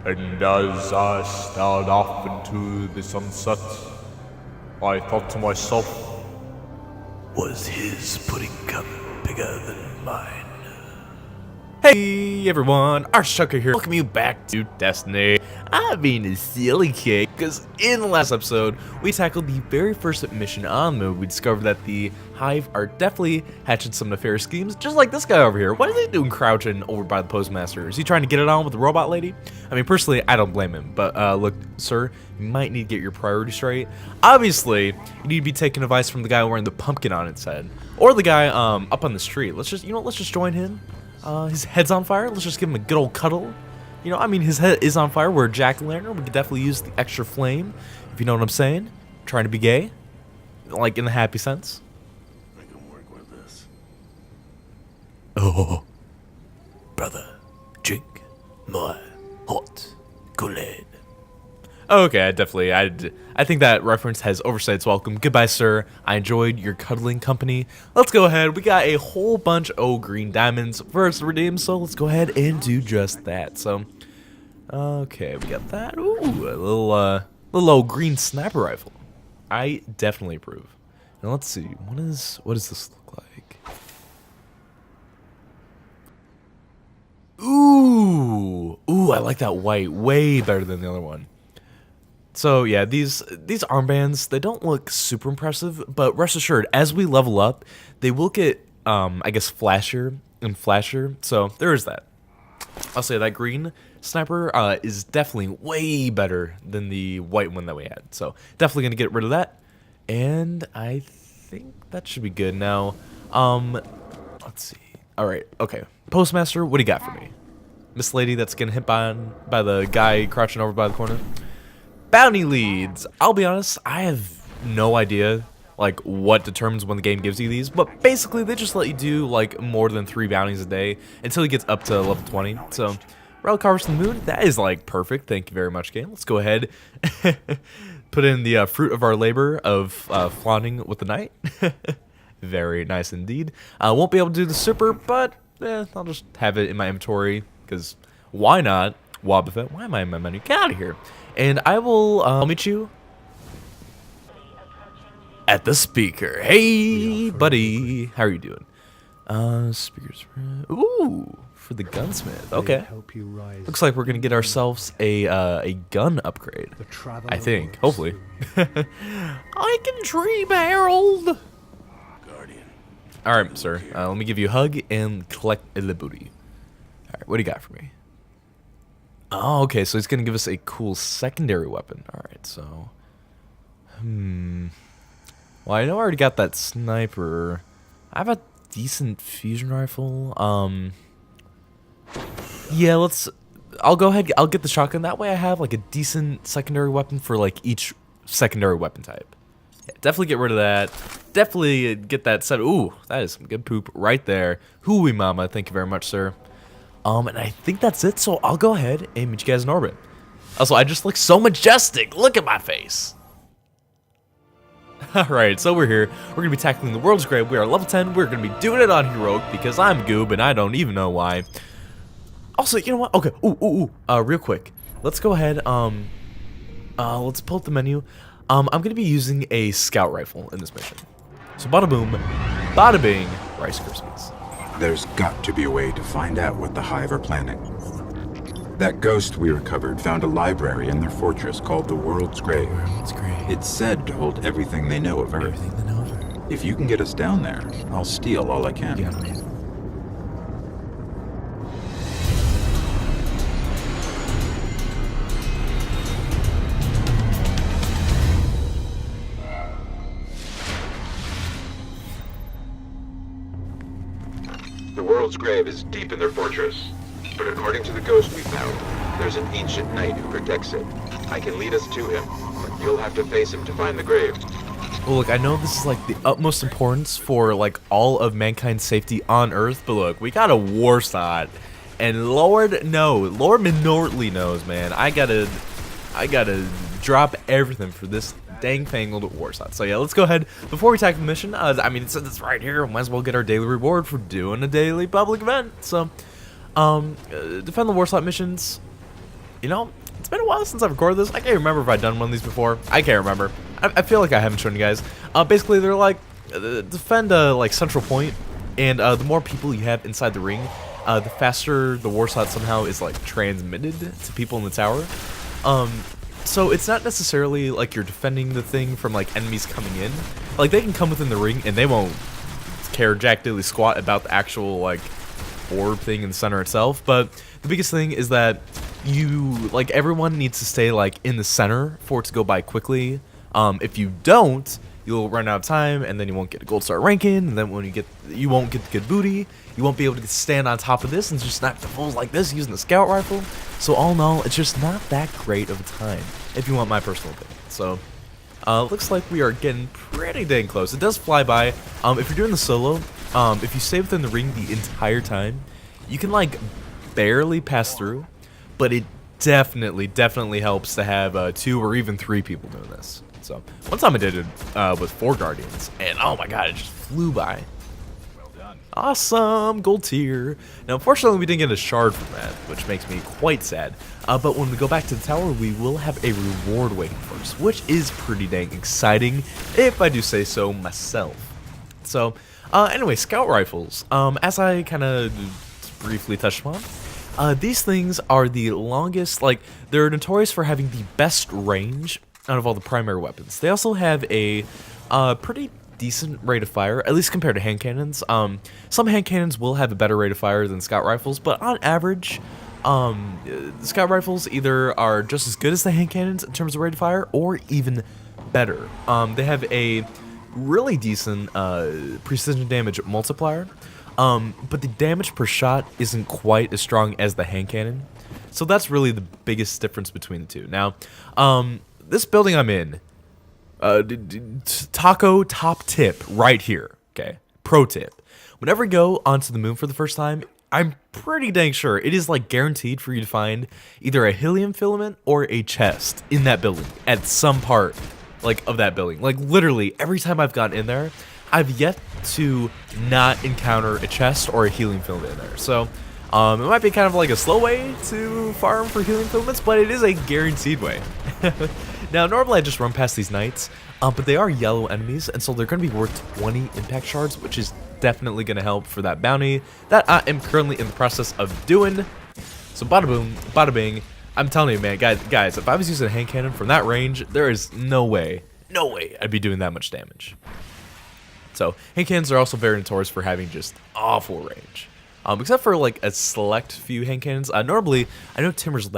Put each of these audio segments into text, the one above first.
And as I stared off into the sunset, I thought to myself, was his pudding cup bigger than mine? Hey everyone, ArchTalko here. Welcome you back to Destiny. I'm being a silly kid because in the last episode, we tackled the very first mission on the move. We discovered that the hive are definitely hatching some nefarious schemes, just like this guy over here. What is he doing crouching over by the postmaster? Is he trying to get it on with the robot lady? I mean, personally, I don't blame him, but look, sir, you might need to get your priorities straight. Obviously, you need to be taking advice from the guy wearing the pumpkin on its head, or the guy up on the street. Let's just join him. His head's on fire. Let's just give him a good old cuddle. You know, I mean, his head is on fire. We're a jack-o'-lantern. We could definitely use the extra flame, if you know what I'm saying. Trying to be gay, like in the happy sense. I can work with this. Oh, brother, drink more hot Kool-Aid. Okay, I think that reference has overstayed its welcome. Goodbye, sir. I enjoyed your cuddling company. Let's go ahead. We got a whole bunch of green diamonds for us to redeem, so let's go ahead and do just that. So, okay, we got that. Ooh, a little old green sniper rifle. I definitely approve. Now let's see. What does this look like? Ooh, I like that white way better than the other one. So yeah, these armbands, they don't look super impressive, but rest assured, as we level up, they will get, I guess, flashier and flashier, so there is that. I'll say that green sniper is definitely way better than the white one that we had, so definitely going to get rid of that, and I think that should be good. Now, let's see. Alright, okay. Postmaster, what do you got for me? Miss Lady that's getting hit by the guy crouching over by the corner? Bounty leads. I'll be honest, I have no idea like what determines when the game gives you these, but basically they just let you do like more than 3 bounties a day until you get up to level 20. So relic harvest in the moon, that is like perfect. Thank you very much, game. Let's go ahead, put in the fruit of our labor of flaunting with the night. Very nice indeed. I won't be able to do the super, but I'll just have it in my inventory because why not? Wobbuffet, why am I in my menu? Get out of here. And I will I'll meet you at the speaker. Hey, buddy. How are you doing? Speakers. Ooh, for the gunsmith. Okay. Looks like we're going to get ourselves a gun upgrade. I think. Hopefully. I can dream, Harold. Alright, sir. Let me give you a hug and collect the booty. Alright, what do you got for me? Oh, okay, so he's going to give us a cool secondary weapon. Alright, so... Well, I know I already got that sniper. I have a decent fusion rifle. Yeah, I'll go ahead, I'll get the shotgun. That way I have, like, a decent secondary weapon for, like, each secondary weapon type. Yeah, definitely get rid of that. Definitely get that set. Ooh, that is some good poop right there. Hooey mama, thank you very much, sir. And I think that's it, so I'll go ahead and meet you guys in orbit. Also, I just look so majestic. Look at my face. Alright, so we're here. We're going to be tackling the world's grave. We are level 10. We're going to be doing it on Heroic because I'm Goob and I don't even know why. Also, you know what? Okay, real quick. Let's go ahead, let's pull up the menu. I'm going to be using a scout rifle in this mission. So bada boom, bada bing, Rice Krispies. There's got to be a way to find out what the Hive are planning. That ghost we recovered found a library in their fortress called the World's Grave. It's said to hold everything they know of Earth. If you can get us down there, I'll steal all I can. The World's Grave is deep in their fortress, but according to the ghost we found, there's an ancient knight who protects it. I can lead us to him, but you'll have to face him to find the grave. Well, look, I know this is like the utmost importance for like all of mankind's safety on Earth, but look, we got a war sod, and Lord Minorly knows, man. I gotta drop everything for this dang-fangled war sod. So yeah, let's go ahead before we tackle the mission. I mean, it says it's right here. Might as well get our daily reward for doing a daily public event. So, defend the war slot missions. you know, it's been a while since I've recorded this. I can't remember if I've done one of these before. I can't remember. I feel like I haven't shown you guys. Basically, they're like, defend a like central point, and the more people you have inside the ring, the faster the war shot somehow is like transmitted to people in the tower. So it's not necessarily like you're defending the thing from like enemies coming in. Like they can come within the ring and they won't care jack diddly squat about the actual like orb thing in the center itself. But the biggest thing is that like everyone needs to stay like in the center for it to go by quickly. If you don't, you'll run out of time, and then you won't get a gold star ranking, and then when you won't get the good booty, you won't be able to stand on top of this and just snipe the fools like this using the scout rifle. So all in all, it's just not that great of a time, if you want my personal opinion. So, looks like we are getting pretty dang close. It does fly by. If you're doing the solo, if you stay within the ring the entire time, you can like barely pass through, but it definitely helps to have 2 or even 3 people doing this. So one time I did it with 4 guardians, and oh my god, it just flew by. Well done. Awesome, gold tier. Now unfortunately we didn't get a shard from that, which makes me quite sad. But when we go back to the tower, we will have a reward waiting for us, which is pretty dang exciting, if I do say so myself. So anyway, scout rifles. As I kind of briefly touched upon, these things are the longest. Like they're notorious for having the best range out of all the primary weapons. They also have a pretty decent rate of fire, at least compared to hand cannons. Some hand cannons will have a better rate of fire than scout rifles, but on average, scout rifles either are just as good as the hand cannons in terms of rate of fire, or even better. They have a really decent precision damage multiplier, but the damage per shot isn't quite as strong as the hand cannon. So that's really the biggest difference between the two. Now, this building I'm in, taco top tip right here, okay? Pro tip. Whenever you go onto the moon for the first time, I'm pretty dang sure it is like guaranteed for you to find either a helium filament or a chest in that building at some part like of that building. Like literally every time I've gotten in there, I've yet to not encounter a chest or a helium filament in there. So it might be kind of like a slow way to farm for helium filaments, but it is a guaranteed way. Now, normally I just run past these knights, but they are yellow enemies, and so they're going to be worth 20 impact shards, which is definitely going to help for that bounty that I am currently in the process of doing. So bada boom, bada bing. I'm telling you, man, guys, if I was using a hand cannon from that range, there is no way I'd be doing that much damage. So hand cannons are also very notorious for having just awful range. Except for like a select few hand cannons. Normally, I know Timur's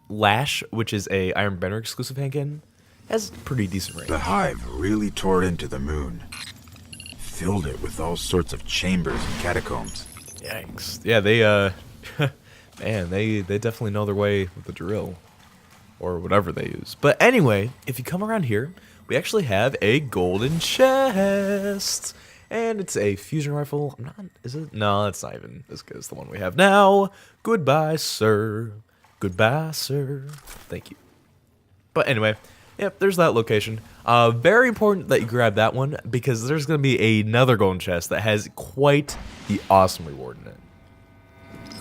Lash, which is a Iron Banner exclusive hand cannon, has pretty decent range. The hive really tore into the moon. Filled it with all sorts of chambers and catacombs. Yikes. Yeah, they, man, they definitely know their way with the drill. Or whatever they use. But anyway, if you come around here, we actually have a golden chest. And it's a fusion rifle. Is it? No, it's not even as good as the one we have now. Goodbye, sir. Goodbye, sir. Thank you. But anyway, yep, there's that location. Very important that you grab that one, because there's going to be another golden chest that has quite the awesome reward in it.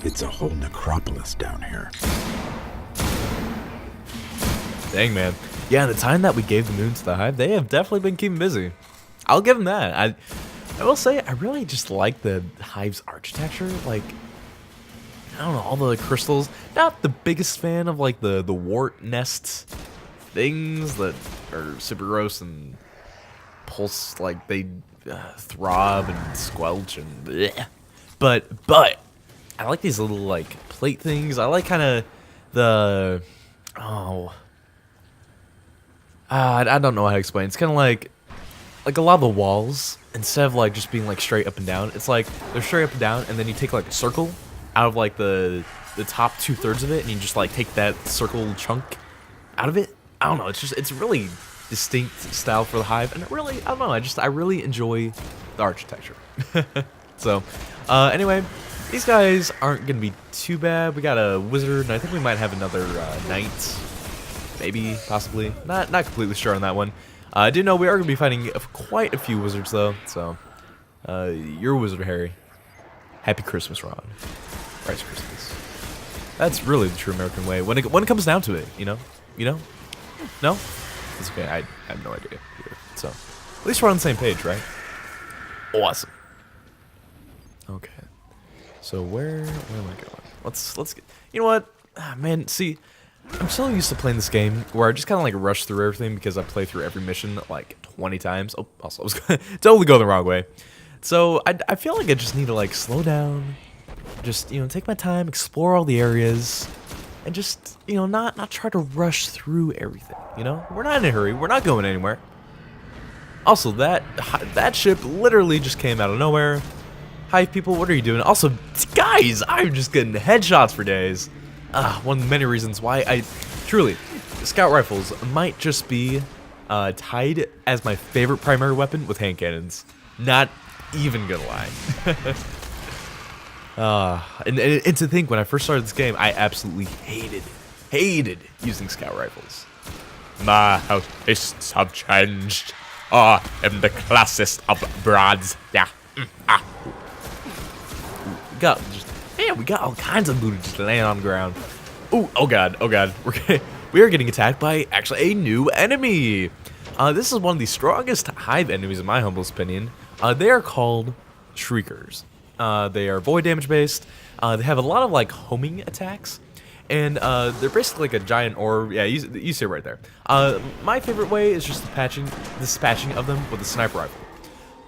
It's a whole necropolis down here. Dang, man. Yeah, the time that we gave the moon to the hive, they have definitely been keeping busy. I'll give them that. I will say, I really just like the hive's architecture. Like, I don't know, all the crystals. Not the biggest fan of like the wart nest things that are super gross and pulse, like they throb and squelch and bleh. But I like these little like plate things. I like kind of the I don't know how to explain. It's kind of like a lot of the walls, instead of like just being like straight up and down, it's like they're straight up and down, and then you take like a circle out of like the top 2/3 of it, and you just like take that circle chunk out of it. I don't know, it's a really distinct style for the hive, and I don't know, I really enjoy the architecture. So anyway, these guys aren't gonna be too bad. We got a wizard, and I think we might have another knight, maybe, possibly, not completely sure on that one. I do know we are going to be fighting quite a few wizards, though, so you're a wizard, Harry. Happy Christmas, Ron. Rice Krispies. That's really the true American way. When it comes down to it, you know? No? It's okay. I have no idea here. So, at least we're on the same page, right? Awesome. Okay. So where am I going? Let's get. You know what? Ah, man, see, I'm so used to playing this game where I just kind of like rush through everything because I play through every mission like 20 times. Oh, also I was totally going the wrong way. So I feel like I just need to like slow down, just take my time, explore all the areas, and just not try to rush through everything. We're not in a hurry. We're not going anywhere. Also, that ship literally just came out of nowhere. Hive people, what are you doing? Also, guys, I'm just getting headshots for days. One of the many reasons why truly, scout rifles might just be tied as my favorite primary weapon with hand cannons. Not even gonna lie. And to think, when I first started this game, I absolutely hated using scout rifles. My tastes have changed. I am the classist of broads. Yeah. We got all kinds of booty just laying on the ground. Ooh, oh god. We are getting attacked by actually a new enemy. This is one of the strongest hive enemies in my humble opinion. They are called Shriekers. They are void damage based. They have a lot of like homing attacks. And they're basically like a giant orb. Yeah, you see it right there. My favorite way is just dispatching of them with a sniper rifle.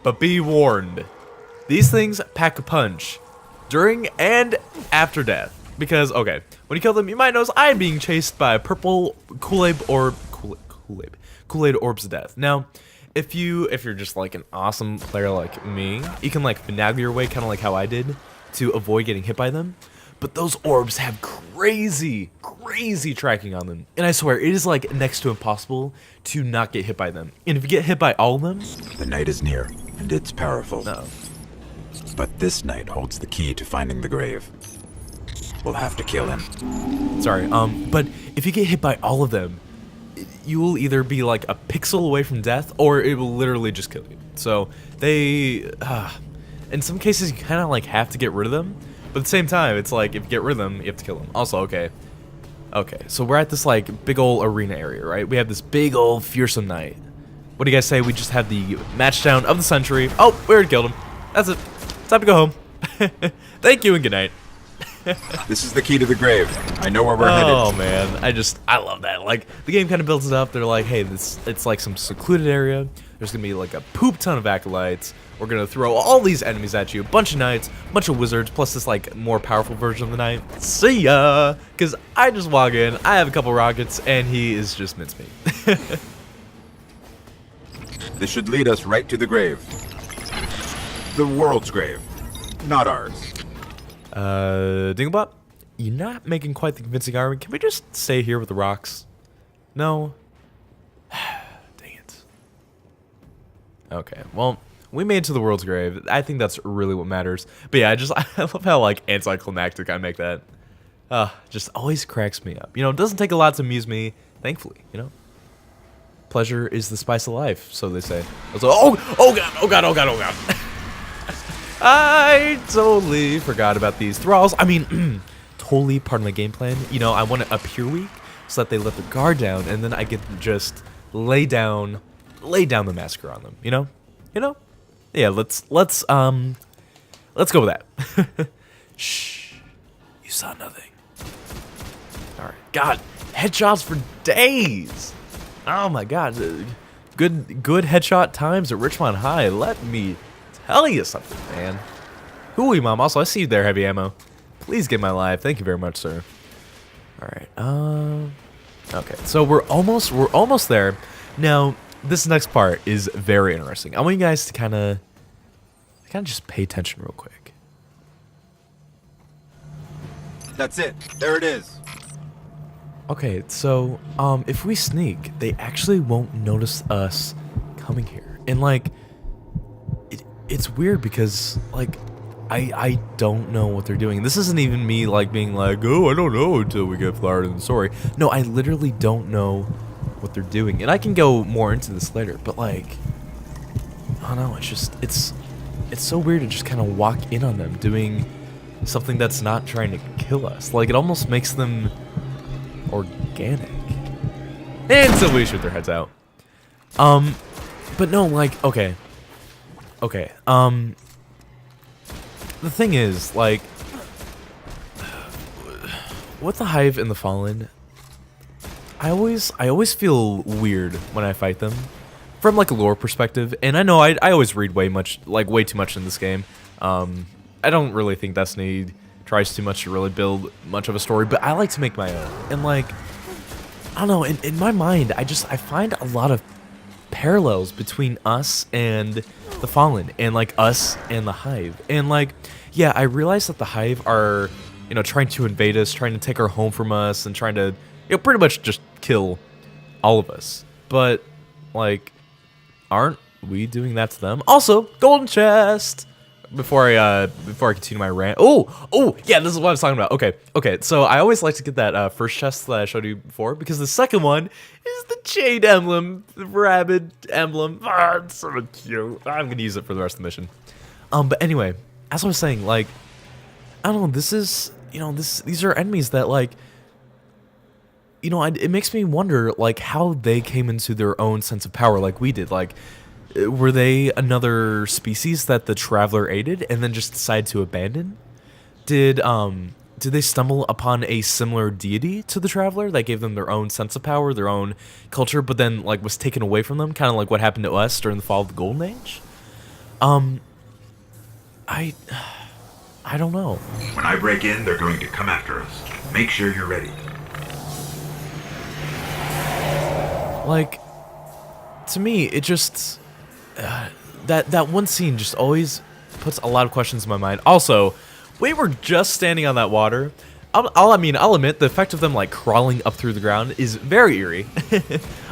But be warned, these things pack a punch during and after death. Because, okay, when you kill them, you might notice I am being chased by purple Kool-Aid orbs of death. Now, if you're just like an awesome player like me, you can like finagle your way, kind of like how I did, to avoid getting hit by them. But those orbs have crazy tracking on them. And I swear, it is like next to impossible to not get hit by them. And if you get hit by all of them... The night is near, and it's powerful. No. But this night holds the key to finding the grave. We'll have to kill him. Sorry, but if you get hit by all of them, you will either be like a pixel away from death, or it will literally just kill you. So, in some cases, you kind of like have to get rid of them. But at the same time, it's like, if you get rid of them, you have to kill them. Also, okay, so we're at this like big old arena area, right? We have this big old fearsome night. What do you guys say? We just have the match down of the century. Oh, we already killed him. That's it. Time to go home. Thank you and good night. This is the key to the grave. I know where we're headed. Oh man, I love that. Like, the game kind of builds it up. They're like, hey, it's like some secluded area. There's gonna be like a poop ton of acolytes. We're gonna throw all these enemies at you, a bunch of knights, a bunch of wizards, plus this like more powerful version of the knight. See ya! Cause I just walk in, I have a couple rockets, and he is just mincemeat. This should lead us right to the grave. The world's grave, not ours. Dinglebot, you're not making quite the convincing argument. Can we just stay here with the rocks? No? Dang it. Okay, well, we made it to the world's grave. I think that's really what matters. But yeah, I love how, like, anticlimactic I make that. Just always cracks me up. It doesn't take a lot to amuse me, thankfully, Pleasure is the spice of life, so they say. Oh god. I totally forgot about these thralls. I mean, totally part of my game plan. I want it up here weak so that they let their guard down, and then I get to just lay down the massacre on them. Yeah, let's go with that. Shh, you saw nothing. All right, God, headshots for days. Oh my God, good headshot times at Richmond High. Let me tell you something, man. Hooey, Mom. Also, I see you there, heavy ammo. Please get my live. Thank you very much, sir. All right. Okay. So we're almost there. Now, this next part is very interesting. I want you guys to kind of just pay attention real quick. That's it. There it is. Okay. So, if we sneak, they actually won't notice us coming here, and like. It's weird because, like, I don't know what they're doing. This isn't even me, like, being like, oh, I don't know until we get flowered in the story. No, I literally don't know what they're doing. And I can go more into this later, but, like, I don't know, it's so weird to just kind of walk in on them doing something that's not trying to kill us. Like, it almost makes them organic. Until we shoot their heads out. But no, like, okay. Okay, the thing is, like, with the Hive and the Fallen, I always feel weird when I fight them, from like a lore perspective. And I know I always read way too much in this game. I don't really think Destiny tries too much to really build much of a story, but I like to make my own. And like, I don't know, in my mind, I find a lot of parallels between us and the Fallen, and like us and the Hive. And like, yeah, I realize that the Hive are, you know, trying to invade us, trying to take our home from us, and trying to, you know, pretty much just kill all of us. But like, aren't we doing that to them? Also, golden chest. Before I continue my rant. Oh, yeah, this is what I was talking about. Okay. So I always like to get that first chest that I showed you before, because the second one is the jade emblem, the rabbit emblem. Ah, it's so cute. I'm gonna use it for the rest of the mission. But anyway, as I was saying, like, I don't know. This is, you know, these are enemies that, like, you know, it makes me wonder, like, how they came into their own sense of power, like we did, like. Were they another species that the Traveler aided and then just decided to abandon? Did they stumble upon a similar deity to the Traveler that gave them their own sense of power, their own culture, but then like was taken away from them, kind of like what happened to us during the fall of the Golden Age? I don't know. When I break in, they're going to come after us. Make sure you're ready. Like, to me, it just... that one scene just always puts a lot of questions in my mind. Also, we were just standing on that water. I'll admit the effect of them like crawling up through the ground is very eerie.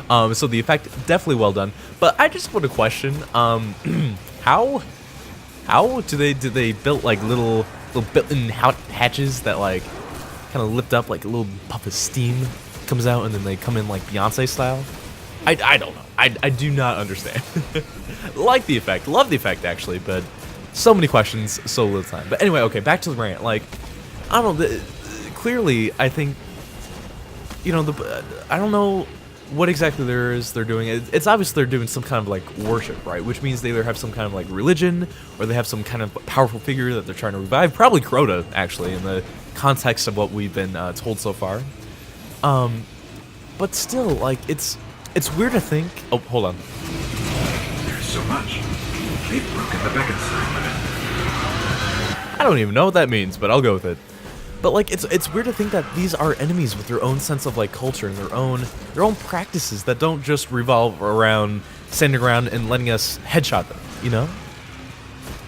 So the effect definitely well done. But I just want to question, how did they build like little built-in hatches that like kind of lift up, like a little puff of steam comes out and then they come in like Beyonce style? I don't know. I do not understand. Like the effect. Love the effect, actually, but so many questions, so little time. But anyway, okay, back to the rant. Like, I don't know. Clearly, I think, you know, I don't know what exactly they're doing. It's obvious they're doing some kind of, like, worship, right? Which means they either have some kind of, like, religion, or they have some kind of powerful figure that they're trying to revive. Probably Crota, actually, in the context of what we've been told so far. But still, like, it's weird to think... Oh, hold on. There's so much. They've broken the beacon sign limit. I don't even know what that means, but I'll go with it. But like, it's weird to think that these are enemies with their own sense of like culture and their own practices that don't just revolve around standing around and letting us headshot them, you know?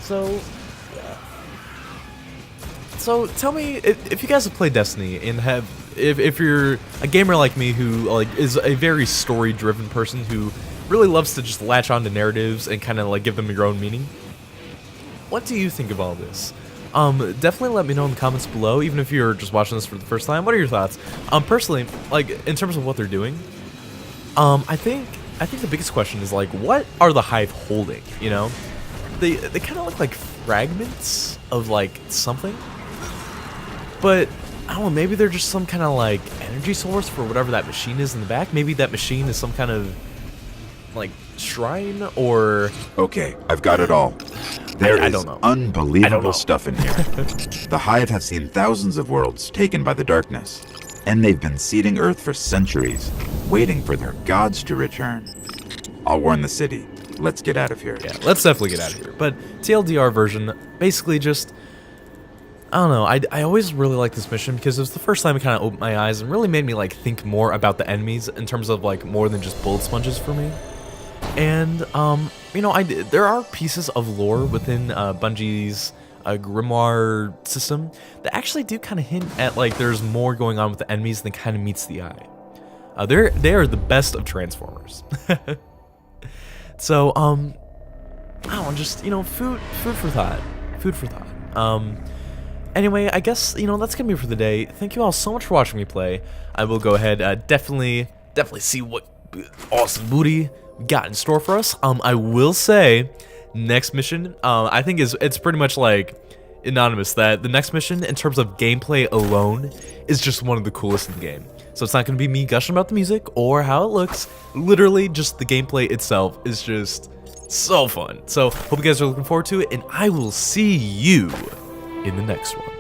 So tell me if you guys have played Destiny and have if you're a gamer like me who like is a very story-driven person who really loves to just latch on to narratives and kind of like give them your own meaning. What do you think of all this? Definitely let me know in the comments below, even if you're just watching this for the first time. What are your thoughts? Personally, like in terms of what they're doing, I think the biggest question is like, what are the Hive holding? You know, they kind of look like fragments of like something, but I don't know, maybe they're just some kind of like energy source for whatever that machine is in the back. Maybe that machine is some kind of like shrine or... Okay, I've got it all. There I is don't know. unbelievable stuff in here. The Hive have seen thousands of worlds taken by the darkness, and they've been seeding Earth for centuries, waiting for their gods to return. I'll warn the city. Let's get out of here. Yeah, let's definitely get out of here. But TLDR version, basically just... I don't know, I always really liked this mission because it was the first time it kind of opened my eyes and really made me like think more about the enemies in terms of like more than just bullet sponges for me. And, you know, there are pieces of lore within Bungie's grimoire system that actually do kind of hint at like there's more going on with the enemies than kind of meets the eye. They are the best of Transformers. So, I don't know, just, you know, food for thought. Food for thought. Anyway, I guess, you know, that's gonna be it for the day. Thank you all so much for watching me play. I will go ahead, definitely see what awesome booty we got in store for us. I will say, next mission, I think it's pretty much like, Anonymous that the next mission, in terms of gameplay alone, is just one of the coolest in the game. So it's not going to be me gushing about the music or how it looks. Literally, just the gameplay itself is just so fun. So hope you guys are looking forward to it, and I will see you in the next one.